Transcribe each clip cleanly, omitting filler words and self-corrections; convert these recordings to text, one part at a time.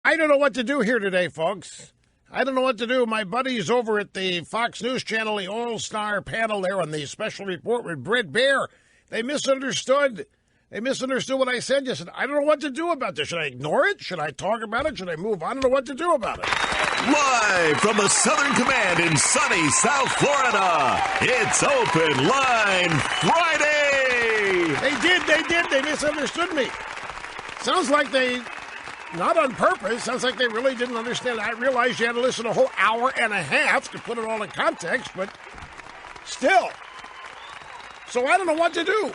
I don't know what to do here today, folks. I don't know what to do. My buddies over at the Fox News Channel, the All-Star panel there on the special report with Britt Baer, they misunderstood. They misunderstood what I said. You said, I don't know what to do about this. Should I ignore it? Should I talk about it? Should I move on? I don't know what to do about it. Live from the Southern Command in sunny South Florida, it's Open Line Friday. They did. They misunderstood me. Sounds like they, not on purpose, sounds like they really didn't understand. I realized you had to listen a whole hour and a half to put it all in context, but still. So I don't know what to do.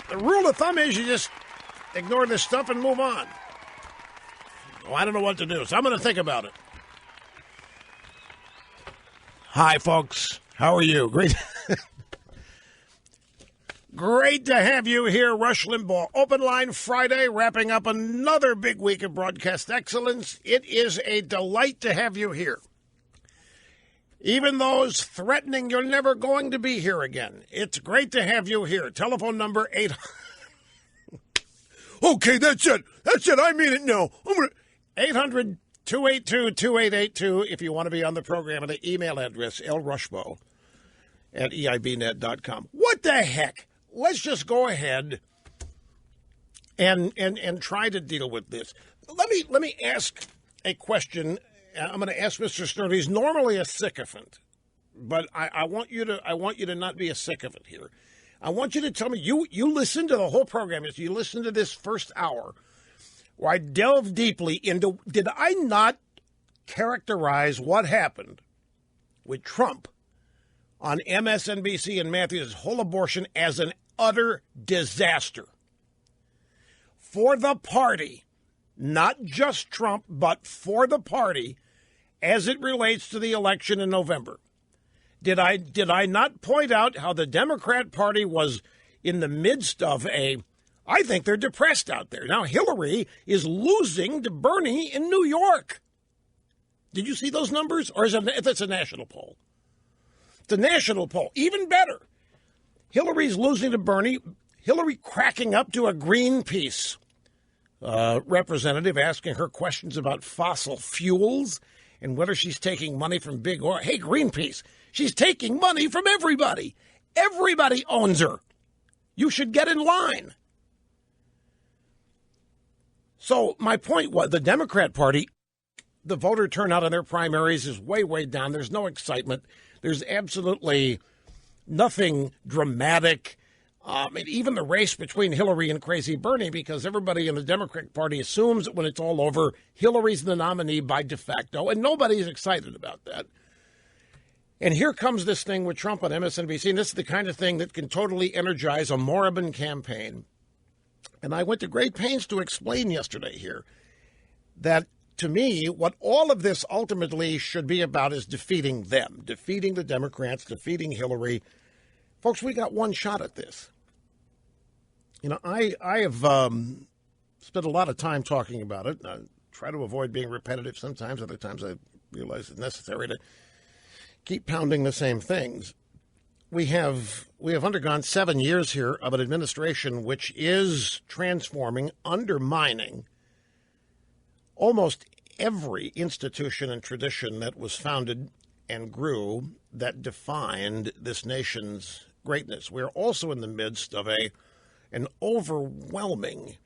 The rule of thumb is you just ignore this stuff and move on. Well, I don't know what to do, so I'm going to think about it. Hi, folks. How are you? Great. Great to have you here, Rush Limbaugh. Open Line Friday, wrapping up another big week of broadcast excellence. It is a delight to have you here. Even those threatening you're never going to be here again, it's great to have you here. Telephone number 800. Okay, that's it. I mean it now. 800-282-2882 if you want to be on the program, and the email address, lrushbo@eibnet.com. What the heck? Let's just go ahead and try to deal with this. Let me ask a question. I'm going to ask Mr. Stern. He's normally a sycophant, but I want you to not be a sycophant here. I want you to tell me, you listen to the whole program. You listen to this first hour where I delve deeply into, did I not characterize what happened with Trump on MSNBC and Matthews' whole abortion as an utter disaster for the party? Not just Trump, but for the party as it relates to the election in November. Did I not point out how the Democrat Party was in the midst of I think they're depressed out there. Now, Hillary is losing to Bernie in New York. Did you see those numbers? Or is it's a national poll? It's a national poll. Even better. Hillary's losing to Bernie. Hillary cracking up to a Greenpeace representative, asking her questions about fossil fuels and whether she's taking money from big oil. Hey, Greenpeace, she's taking money from everybody. Everybody owns her. You should get in line. So my point was, the Democrat Party, the voter turnout in their primaries is way, way down. There's no excitement. There's absolutely nothing dramatic. Even the race between Hillary and crazy Bernie, because everybody in the Democratic Party assumes that when it's all over, Hillary's the nominee by de facto, and nobody's excited about that. And here comes this thing with Trump on MSNBC, and this is the kind of thing that can totally energize a moribund campaign. And I went to great pains to explain yesterday here that, to me, what all of this ultimately should be about is defeating them, defeating the Democrats, defeating Hillary. Folks, we got one shot at this. You know, I have spent a lot of time talking about it. I try to avoid being repetitive sometimes. Other times I realize it's necessary to keep pounding the same things. We have undergone 7 years here of an administration which is transforming, undermining almost every institution and tradition that was founded and grew that defined this nation's greatness. We're also in the midst of an overwhelming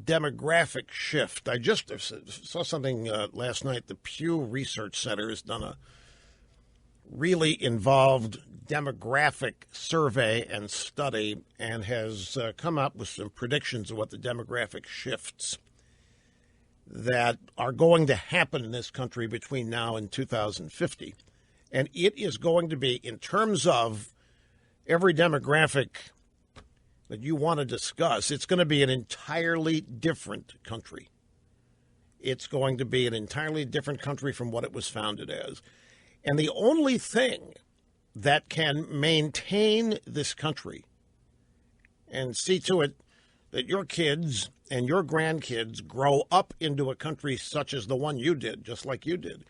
demographic shift. I just saw something last night. The Pew Research Center has done a really involved demographic survey and study and has come up with some predictions of what the demographic shifts that are going to happen in this country between now and 2050. And it is going to be, in terms of every demographic that you want to discuss, it's going to be an entirely different country. It's going to be an entirely different country from what it was founded as. And the only thing that can maintain this country and see to it that your kids and your grandkids grow up into a country such as the one you did, just like you did,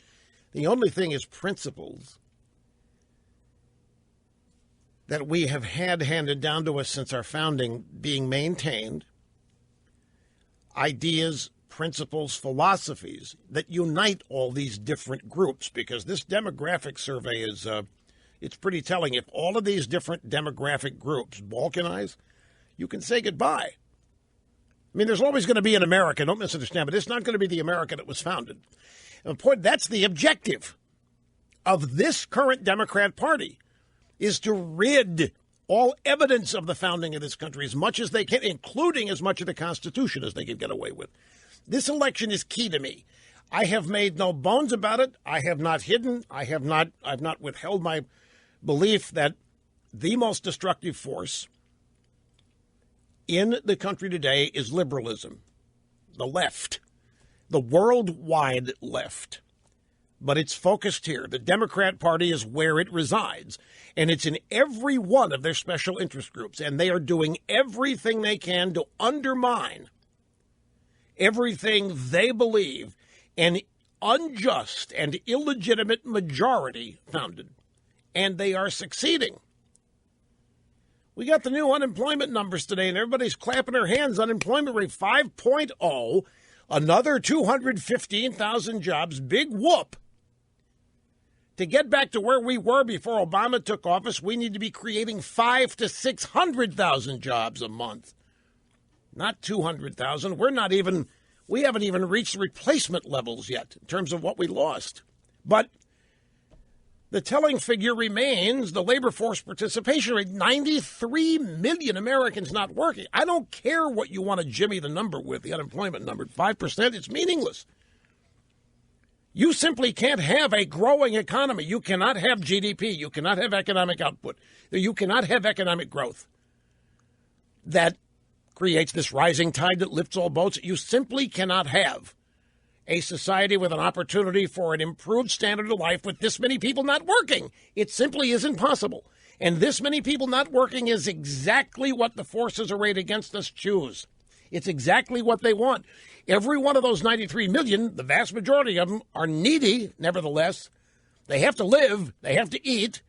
the only thing is principles that we have had handed down to us since our founding being maintained, ideas, principles, philosophies that unite all these different groups, because this demographic survey is it's pretty telling. If all of these different demographic groups balkanize, you can say goodbye. I mean, there's always going to be an America, don't misunderstand, but it's not going to be the America that was founded. And that's the objective of this current Democrat Party, is to rid all evidence of the founding of this country as much as they can, including as much of the Constitution as they can get away with. This election is key to me. I have made no bones about it. I have not hidden. I've not withheld my belief that the most destructive force in the country today is liberalism, the left, the worldwide left. But it's focused here. The Democrat Party is where it resides, and it's in every one of their special interest groups, and they are doing everything they can to undermine everything they believe an unjust and illegitimate majority founded, and they are succeeding. We got the new unemployment numbers today, and everybody's clapping their hands. Unemployment rate 5.0, another 215,000 jobs, big whoop. To get back to where we were before Obama took office, we need to be creating 500,000 to 600,000 jobs a month, not 200,000. We haven't even reached replacement levels yet in terms of what we lost. But the telling figure remains the labor force participation rate, 93 million Americans not working. I don't care what you want to jimmy the number with, the unemployment number, 5%, it's meaningless. You simply can't have a growing economy. You cannot have GDP. You cannot have economic output. You cannot have economic growth that creates this rising tide that lifts all boats. You simply cannot have a society with an opportunity for an improved standard of life with this many people not working. It simply isn't possible. And this many people not working is exactly what the forces arrayed against us choose. It's exactly what they want. Every one of those 93 million, the vast majority of them, are needy, nevertheless. They have to live, they have to eat,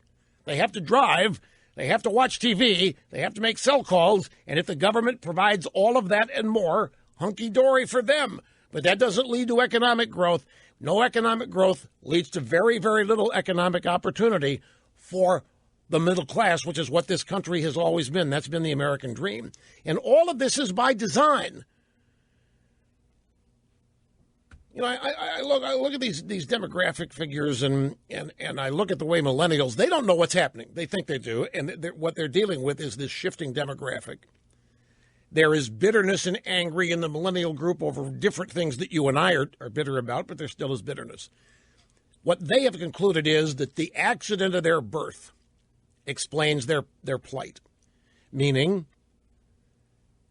they have to drive, they have to watch TV, they have to make cell calls, and if the government provides all of that and more, hunky-dory for them. But that doesn't lead to economic growth. No economic growth leads to very, very little economic opportunity for the middle class, which is what this country has always been. That's been the American dream. And all of this is by design. You know, I look at these demographic figures and I look at the way millennials, they don't know what's happening. They think they do. And what they're dealing with is this shifting demographic. There is bitterness and angry in the millennial group over different things that you and I are bitter about, but there still is bitterness. What they have concluded is that the accident of their birth explains their plight, meaning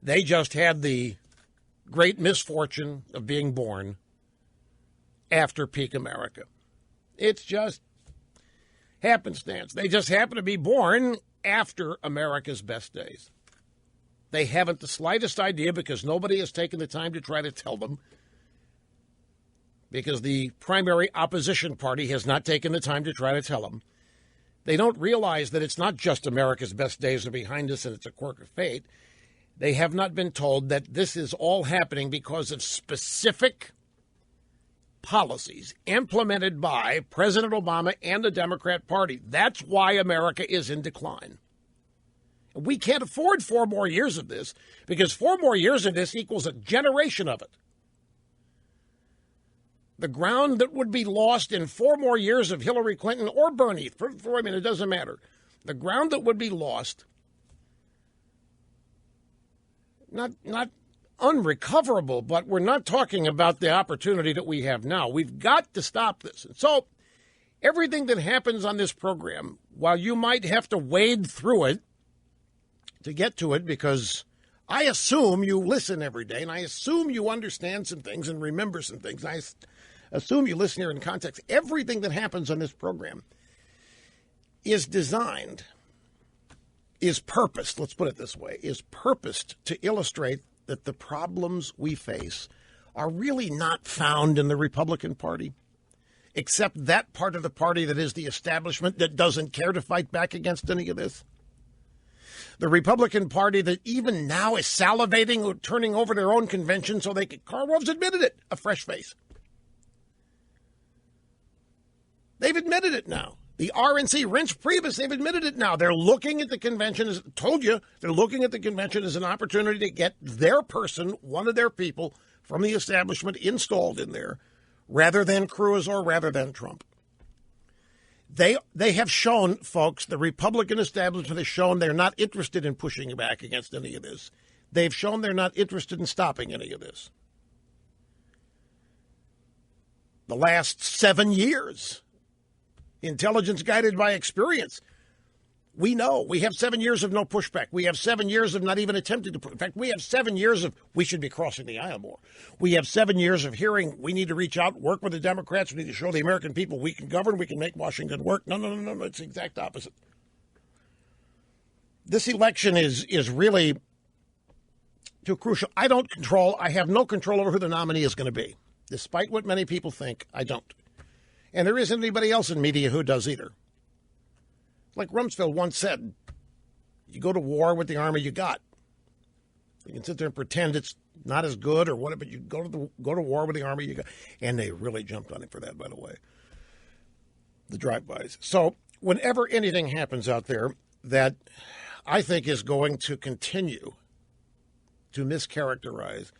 they just had the great misfortune of being born after peak America. It's just happenstance. They just happen to be born after America's best days. They haven't the slightest idea, because nobody has taken the time to try to tell them, because the primary opposition party has not taken the time to try to tell them. They don't realize that it's not just America's best days are behind us and it's a quirk of fate. They have not been told that this is all happening because of specific policies implemented by President Obama and the Democrat Party. That's why America is in decline. We can't afford 4 more years of this, because 4 more years of this equals a generation of it. The ground that would be lost in 4 more years of Hillary Clinton or Bernie, it doesn't matter. The ground that would be lost, not unrecoverable, but we're not talking about the opportunity that we have now. We've got to stop this. And so everything that happens on this program, while you might have to wade through it to get to it, because I assume you listen every day, and I assume you understand some things and remember some things. I assume you listen here in context. Everything that happens on this program is designed, is purposed, let's put it this way, is purposed to illustrate that the problems we face are really not found in the Republican Party, except that part of the party that is the establishment that doesn't care to fight back against any of this. The Republican Party that even now is salivating, turning over their own convention so they can. Karl Rove's admitted it, a fresh face. They've admitted it now. The RNC, Reince Priebus, they've admitted it now. They're looking at the convention as, told you, they're looking at the convention as an opportunity to get their person, one of their people from the establishment installed in there, rather than Cruz or rather than Trump. They have shown, folks, the Republican establishment has shown they're not interested in pushing back against any of this. They've shown they're not interested in stopping any of this. The last 7 years, intelligence guided by experience. We know we have 7 years of no pushback. We have 7 years of not even attempting to push. In fact, we have 7 years of we should be crossing the aisle more. We have 7 years of hearing we need to reach out, work with the Democrats. We need to show the American people we can govern. We can make Washington work. No. It's the exact opposite. This election is really too crucial. I have no control over who the nominee is going to be. Despite what many people think, I don't. And there isn't anybody else in media who does either. Like Rumsfeld once said, you go to war with the army you got. You can sit there and pretend it's not as good or whatever, but you go to war with the army you got. And they really jumped on him for that, by the way. The drive-bys. So whenever anything happens out there that I think is going to continue to mischaracterize,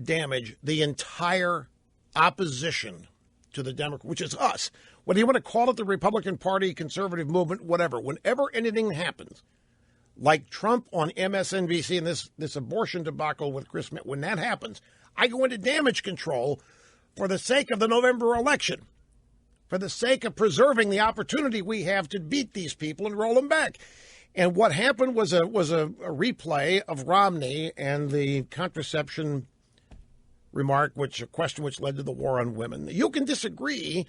damage the entire opposition to the Democrat, which is us. Whether you want to call it the Republican Party, conservative movement, whatever, whenever anything happens, like Trump on MSNBC and this abortion debacle with Chris Smith, when that happens, I go into damage control for the sake of the November election, for the sake of preserving the opportunity we have to beat these people and roll them back. And what happened was a replay of Romney and the contraception remark, a question which led to the war on women. You can disagree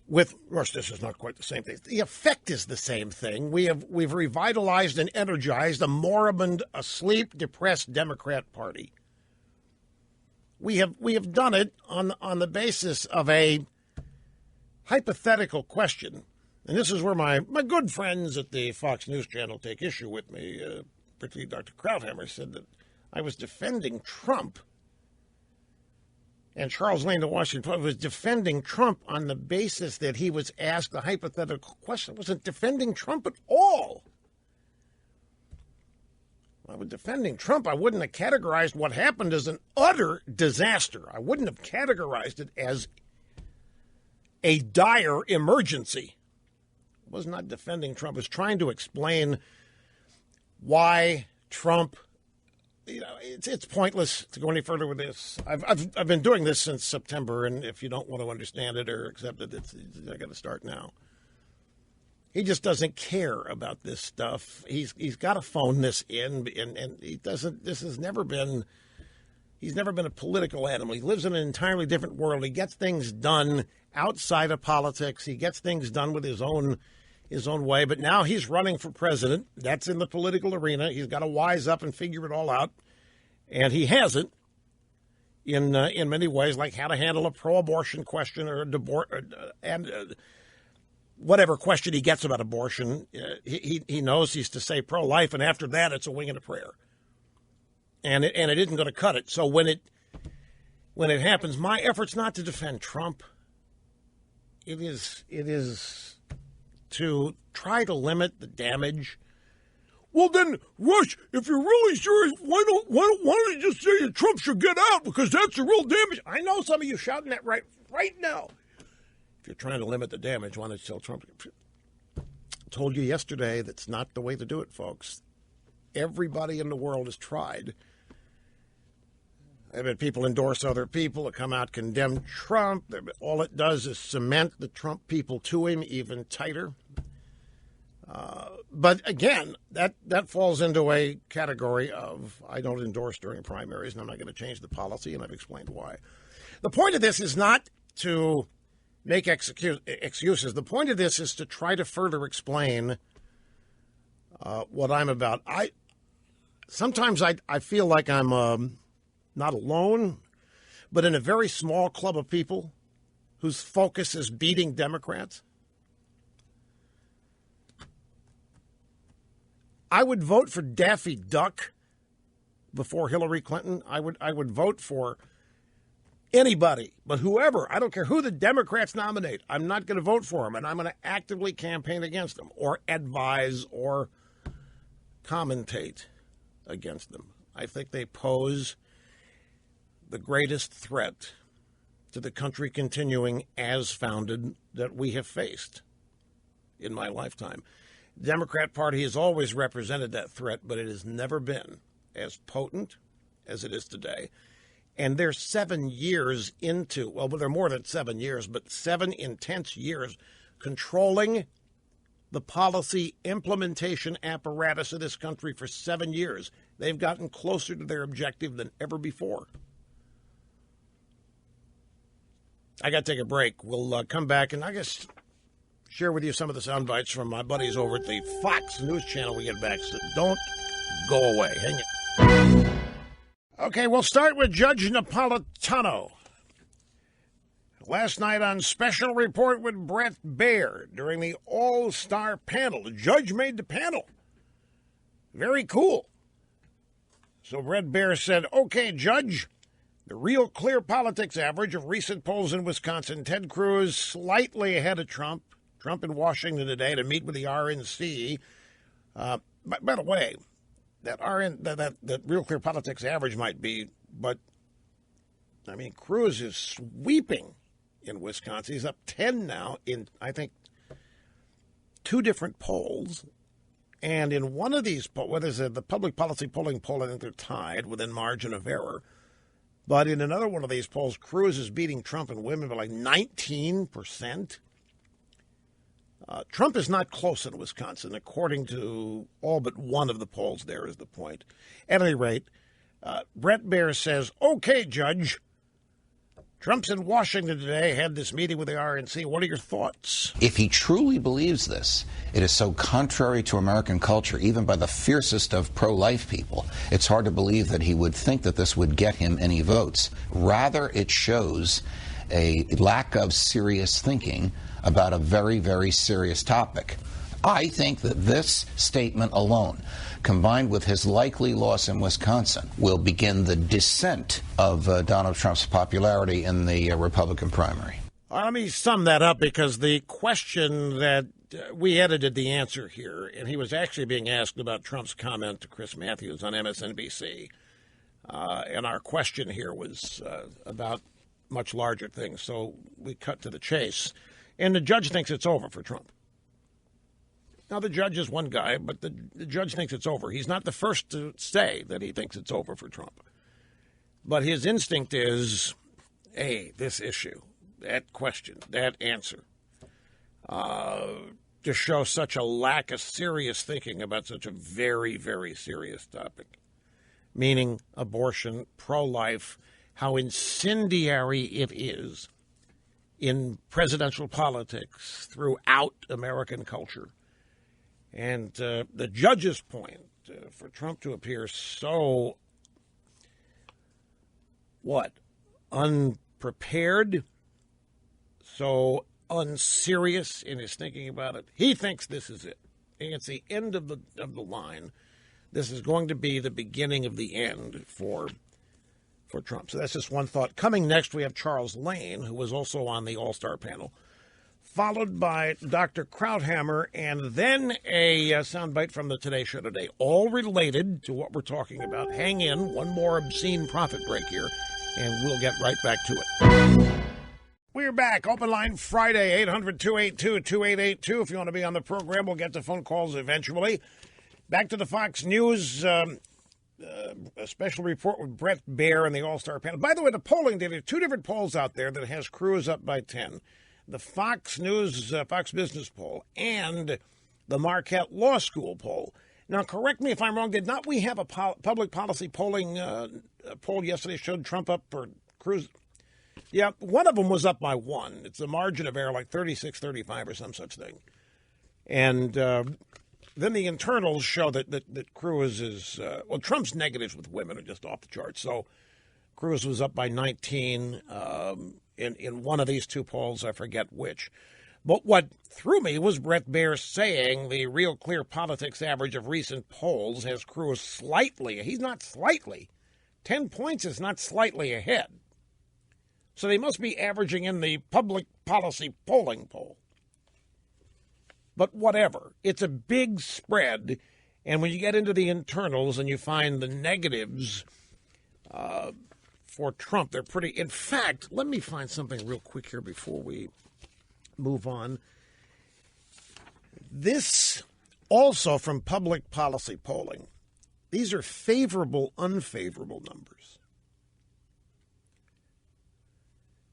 with, of course, this is not quite the same thing. The effect is the same thing. We've revitalized and energized a moribund, asleep, depressed Democrat Party. We have done it on the basis of a hypothetical question, and this is where my good friends at the Fox News Channel take issue with me. Particularly Dr. Krauthammer said that I was defending Trump. And Charles Lane, the Washington Post, was defending Trump on the basis that he was asked a hypothetical question. I wasn't defending Trump at all. I was defending Trump. I wouldn't have categorized what happened as an utter disaster. I wouldn't have categorized it as a dire emergency. I was not defending Trump. I was trying to explain why Trump. It's pointless to go any further with this. I've been doing this since September, and if you don't want to understand it or accept it, I got to start now. He just doesn't care about this stuff. He's got to phone this in, and he doesn't. This has never been. He's never been a political animal. He lives in an entirely different world. He gets things done outside of politics. He gets things done with his own way, but now he's running for president. That's in the political arena. He's got to wise up and figure it all out, and he hasn't in many ways, like how to handle a pro-abortion question or whatever question he gets about abortion. He knows he's to say pro-life, and after that, it's a wing and a prayer, and it isn't going to cut it. So when it happens, my effort's not to defend Trump. It is to try to limit the damage. Well, then, Rush, if you're really serious, why don't you just say that Trump should get out, because that's the real damage? I know some of you shouting that right now. If you're trying to limit the damage, why don't you tell Trump? I told you yesterday that's not the way to do it, folks. Everybody in the world has tried. I've had people endorse other people that come out, condemn Trump. All it does is cement the Trump people to him even tighter. But again, that falls into a category of I don't endorse during primaries, and I'm not going to change the policy, and I've explained why. The point of this is not to make excuses. The point of this is to try to further explain what I'm about. Sometimes I feel like I'm not alone, but in a very small club of people whose focus is beating Democrats. I would vote for Daffy Duck before Hillary Clinton. I would vote for anybody, but whoever. I don't care who the Democrats nominate. I'm not going to vote for them, and I'm going to actively campaign against them or advise or commentate against them. I think they pose the greatest threat to the country continuing as founded that we have faced in my lifetime. The Democrat Party has always represented that threat, but it has never been as potent as it is today. And they're 7 years into, well, they're more than 7 years, but 7 intense years controlling the policy implementation apparatus of this country for 7 years. They've gotten closer to their objective than ever before. I got to take a break. We'll come back and I guess share with you some of the sound bites from my buddies over at the Fox News Channel. We get back, so don't go away. Hang it. Okay, we'll start with Judge Napolitano. Last night on Special Report with Brett Baer during the All-Star panel. The judge made the panel. Very cool. So Brett Baer said, okay, Judge, the Real Clear Politics average of recent polls in Wisconsin, Ted Cruz slightly ahead of Trump. Trump in Washington today to meet with the RNC. By the way, that Real Clear Politics average might be, but, I mean, Cruz is sweeping in Wisconsin. He's up 10 now in, I think, 2 different polls. And in one of these polls, whether it's the public policy polling poll, I think they're tied within margin of error. But in another one of these polls, Cruz is beating Trump and women by like 19%. Trump is not close in Wisconsin, according to all but one of the polls there is the point. At any rate, Brett Baer says, okay, Judge, Trump's in Washington today, had this meeting with the RNC. What are your thoughts? If he truly believes this, it is so contrary to American culture, even by the fiercest of pro-life people. It's hard to believe that he would think that this would get him any votes. Rather, it shows a lack of serious thinking about a very, very serious topic. I think that this statement alone, combined with his likely loss in Wisconsin, will begin the descent of Donald Trump's popularity in the Republican primary. Let me sum that up, because the question that we edited the answer here, and he was actually being asked about Trump's comment to Chris Matthews on MSNBC, and our question here was about much larger things, so we cut to the chase. And the judge thinks it's over for Trump. Now, the judge is one guy, but the judge thinks it's over. He's not the first to say that he thinks it's over for Trump. But his instinct is, hey, this issue, that question, that answer, to show such a lack of serious thinking about such a very, very serious topic, meaning abortion, pro-life, how incendiary it is in presidential politics throughout American culture. And the judge's point for Trump to appear so, unprepared, so unserious in his thinking about it. He thinks this is it. And it's the end of the line. This is going to be the beginning of the end for Trump. So that's just one thought. Coming next, we have Charles Lane, who was also on the All-Star panel, followed by Dr. Krauthammer, and then a soundbite from the Today Show today, all related to what we're talking about. Hang in, one more obscene profit break here, and we'll get right back to it. We're back. Open line Friday, 800-282-2882. If you want to be on the program, we'll get to phone calls eventually. Back to the Fox News a special report with Brett Baer and the All-Star panel. By the way, the polling, there are 2 different polls out there that has Cruz up by 10. The Fox News, Fox Business poll, and the Marquette Law School poll. Now, correct me if I'm wrong. Did not we have a public policy polling poll yesterday showed Trump up or Cruz? Yeah, one of them was up by 1. It's a margin of error, like 36-35 or some such thing. And then the internals show that Cruz is, Trump's negatives with women are just off the charts. So Cruz was up by 19 in one of these 2 polls. I forget which. But what threw me was Brett Baer saying the Real Clear Politics average of recent polls has Cruz slightly. He's not slightly. 10 points is not slightly ahead. So they must be averaging in the public policy polling poll. But whatever. It's a big spread. And when you get into the internals and you find the negatives for Trump, they're pretty. In fact, let me find something real quick here before we move on. This also from public policy polling. These are favorable, unfavorable numbers.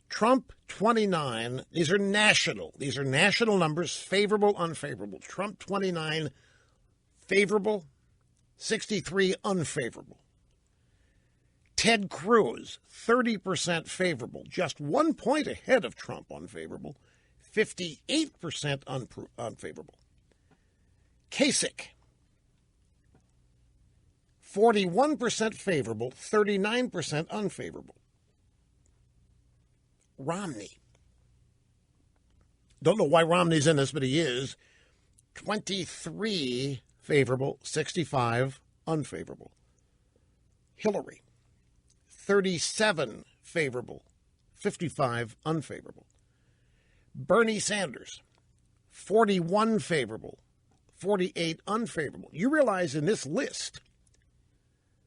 Trump 29. These are national. These are national numbers, favorable, unfavorable. Trump 29 favorable, 63 unfavorable. Ted Cruz 30% favorable, just 1 point ahead of Trump unfavorable, 58% unfavorable. Kasich 41% favorable, 39% unfavorable. Romney. Don't know why Romney's in this, but he is. 23 favorable, 65 unfavorable. Hillary. 37 favorable, 55 unfavorable. Bernie Sanders. 41 favorable, 48 unfavorable. You realize in this list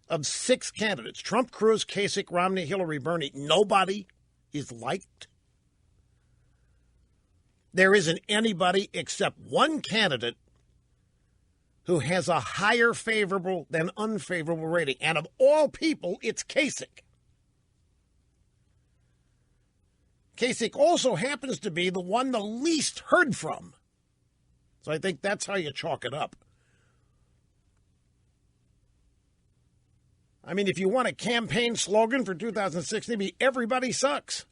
of 6 candidates, Trump, Cruz, Kasich, Romney, Hillary, Bernie, nobody is liked. There isn't anybody except one candidate who has a higher favorable than unfavorable rating. And of all people, it's Kasich. Kasich also happens to be the one the least heard from. So I think that's how you chalk it up. I mean, if you want a campaign slogan for 2016, it'd be everybody sucks.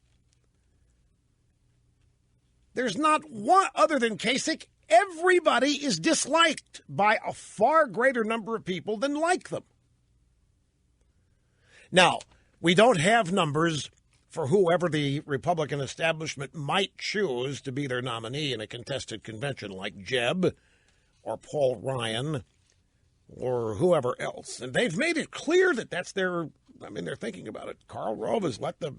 There's not one other than Kasich. Everybody is disliked by a far greater number of people than like them. Now, we don't have numbers for whoever the Republican establishment might choose to be their nominee in a contested convention, like Jeb or Paul Ryan or whoever else. And they've made it clear that that's their, they're thinking about it. Karl Rove has let the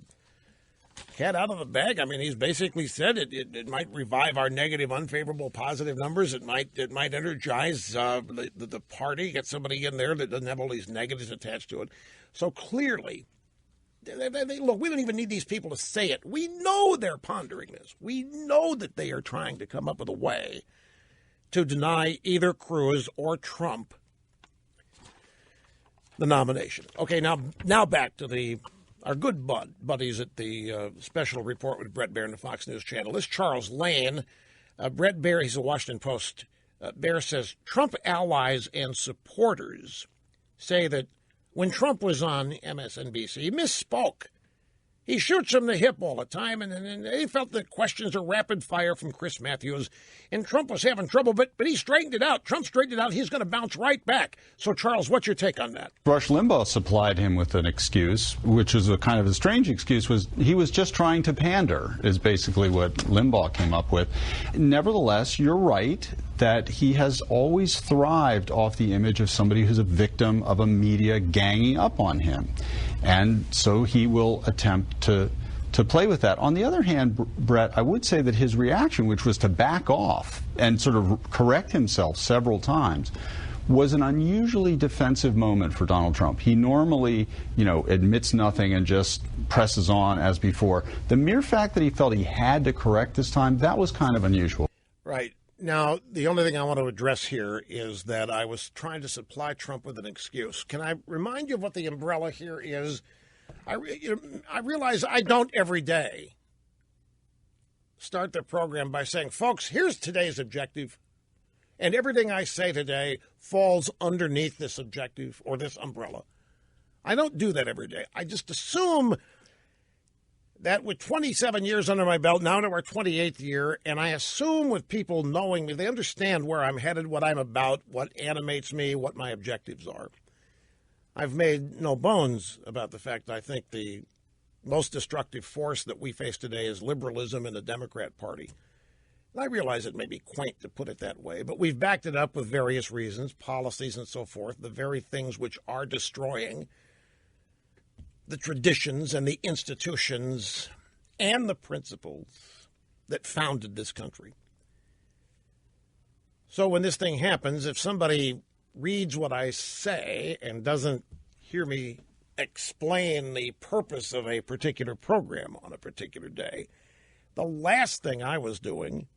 cat out of the bag. I mean, he's basically said it might revive our negative, unfavorable, positive numbers. It might energize the party, get somebody in there that doesn't have all these negatives attached to it. So clearly, look, we don't even need these people to say it. We know they're pondering this. We know that they are trying to come up with a way to deny either Cruz or Trump the nomination. Okay, now back to our good buddies at the special report with Brett Baer and the Fox News Channel. This is Charles Lane. Brett Baer, he's a Washington Post. Baer says, Trump allies and supporters say that when Trump was on MSNBC, he misspoke. He shoots from the hip all the time, and they felt that questions are rapid fire from Chris Matthews, and Trump was having trouble, but he straightened it out. Trump straightened it out. He's going to bounce right back. So, Charles, what's your take on that? Rush Limbaugh supplied him with an excuse, which is a kind of a strange excuse, was he was just trying to pander, is basically what Limbaugh came up with. Nevertheless, you're right that he has always thrived off the image of somebody who's a victim of a media ganging up on him. And so he will attempt to play with that. On the other hand, Brett, I would say that his reaction, which was to back off and sort of correct himself several times, was an unusually defensive moment for Donald Trump. He normally, admits nothing and just presses on as before. The mere fact that he felt he had to correct this time, that was kind of unusual. Right. Now, the only thing I want to address here is that I was trying to supply Trump with an excuse. Can I remind you of what the umbrella here is? I realize I don't every day start the program by saying, folks, here's today's objective, and everything I say today falls underneath this objective or this umbrella. I don't do that every day. I just assume that with 27 years under my belt, now to our 28th year, and I assume with people knowing me, they understand where I'm headed, what I'm about, what animates me, what my objectives are. I've made no bones about the fact that I think the most destructive force that we face today is liberalism in the Democrat Party. I realize it may be quaint to put it that way, but we've backed it up with various reasons, policies and so forth, the very things which are destroying the traditions and the institutions and the principles that founded this country. So when this thing happens, if somebody reads what I say and doesn't hear me explain the purpose of a particular program on a particular day, the last thing I was doing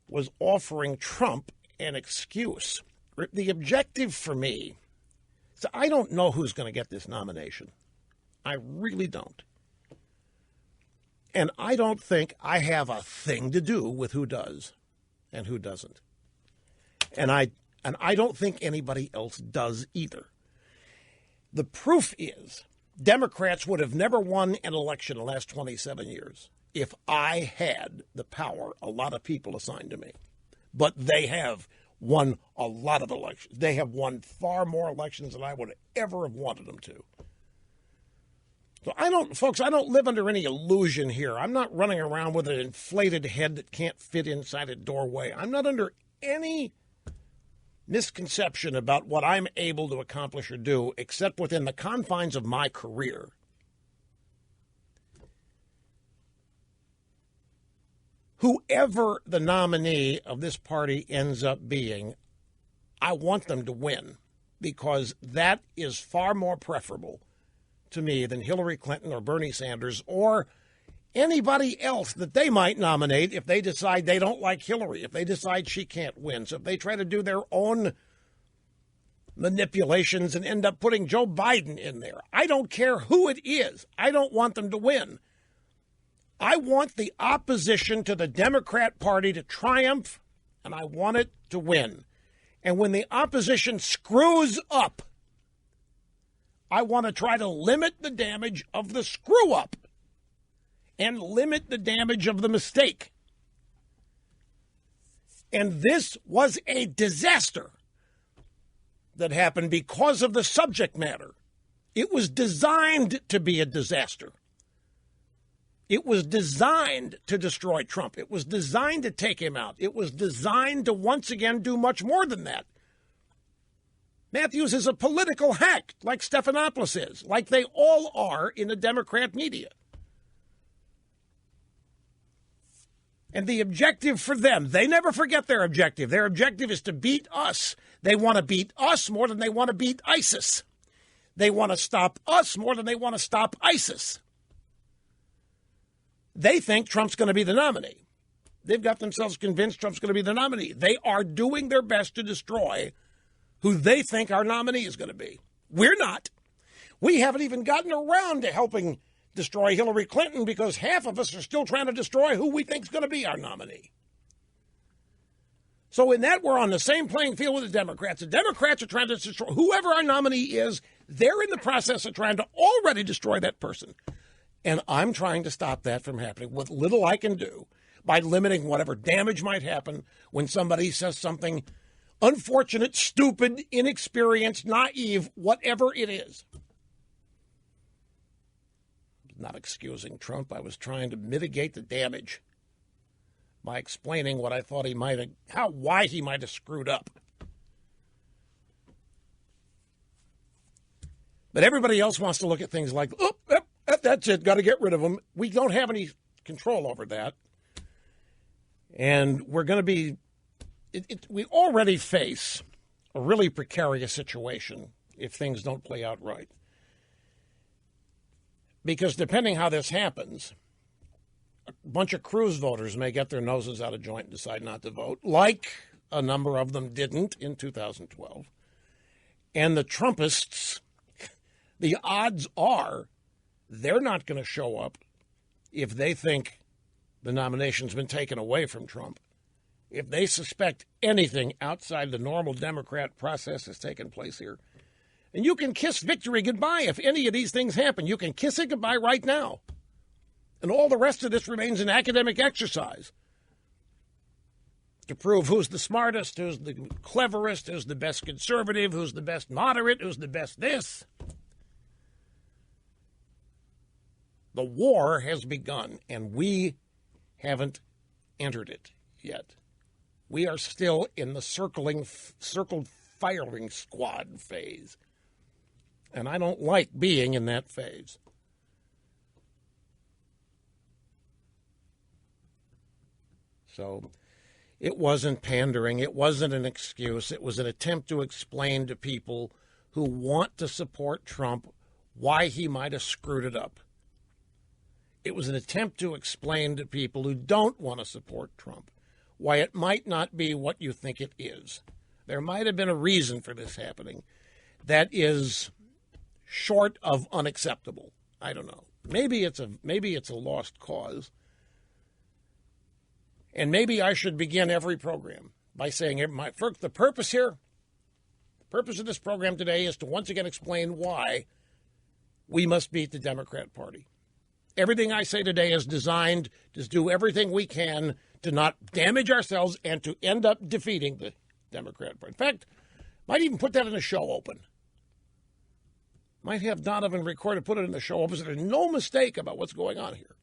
was offering Trump an excuse. The objective for me, so I don't know who's going to get this nomination. I really don't. And I don't think I have a thing to do with who does and who doesn't. And I don't think anybody else does either. The proof is Democrats would have never won an election in the last 27 years if I had the power a lot of people assigned to me. But they have won a lot of elections. They have won far more elections than I would ever have wanted them to. So I don't live under any illusion here. I'm not running around with an inflated head that can't fit inside a doorway. I'm not under any misconception about what I'm able to accomplish or do, except within the confines of my career. Whoever the nominee of this party ends up being, I want them to win, because that is far more preferable to me than Hillary Clinton or Bernie Sanders or anybody else that they might nominate if they decide they don't like Hillary, if they decide she can't win. So if they try to do their own manipulations and end up putting Joe Biden in there, I don't care who it is. I don't want them to win. I want the opposition to the Democrat Party to triumph, and I want it to win. And when the opposition screws up, I want to try to limit the damage of the screw-up and limit the damage of the mistake. And this was a disaster that happened because of the subject matter. It was designed to be a disaster. It was designed to destroy Trump. It was designed to take him out. It was designed to once again do much more than that. Matthews is a political hack, like Stephanopoulos is, like they all are in the Democrat media. And the objective for them, they never forget their objective. Their objective is to beat us. They want to beat us more than they want to beat ISIS. They want to stop us more than they want to stop ISIS. They think Trump's going to be the nominee. They've got themselves convinced Trump's going to be the nominee. They are doing their best to destroy who they think our nominee is going to be. We're not. We haven't even gotten around to helping destroy Hillary Clinton because half of us are still trying to destroy who we think is going to be our nominee. So in that, we're on the same playing field with the Democrats. The Democrats are trying to destroy whoever our nominee is. They're in the process of trying to already destroy that person. And I'm trying to stop that from happening with little I can do by limiting whatever damage might happen when somebody says something unfortunate, stupid, inexperienced, naive, whatever it is. Not excusing Trump. I was trying to mitigate the damage by explaining what I thought he might have, why he might have screwed up. But everybody else wants to look at things like, oh, that's it, got to get rid of him. We don't have any control over that. And we're going to be, we already face a really precarious situation if things don't play out right. Because depending how this happens, a bunch of Cruz voters may get their noses out of joint and decide not to vote, like a number of them didn't in 2012. And the Trumpists, the odds are they're not going to show up if they think the nomination's been taken away from Trump. If they suspect anything outside the normal Democrat process has taken place here. And you can kiss victory goodbye if any of these things happen. You can kiss it goodbye right now. And all the rest of this remains an academic exercise to prove who's the smartest, who's the cleverest, who's the best conservative, who's the best moderate, who's the best this. The war has begun, and we haven't entered it yet. We are still in the circled firing squad phase. And I don't like being in that phase. So it wasn't pandering. It wasn't an excuse. It was an attempt to explain to people who want to support Trump why he might have screwed it up. It was an attempt to explain to people who don't want to support Trump why it might not be what you think it is. There might have been a reason for this happening that is short of unacceptable. I don't know. Maybe it's a lost cause. And maybe I should begin every program by saying the purpose of this program today is to once again explain why we must beat the Democrat Party. Everything I say today is designed to do everything we can to not damage ourselves and to end up defeating the Democrat Party. In fact, might even put that in the show open. Might have Donovan record it, put it in the show open so there's no mistake about what's going on here.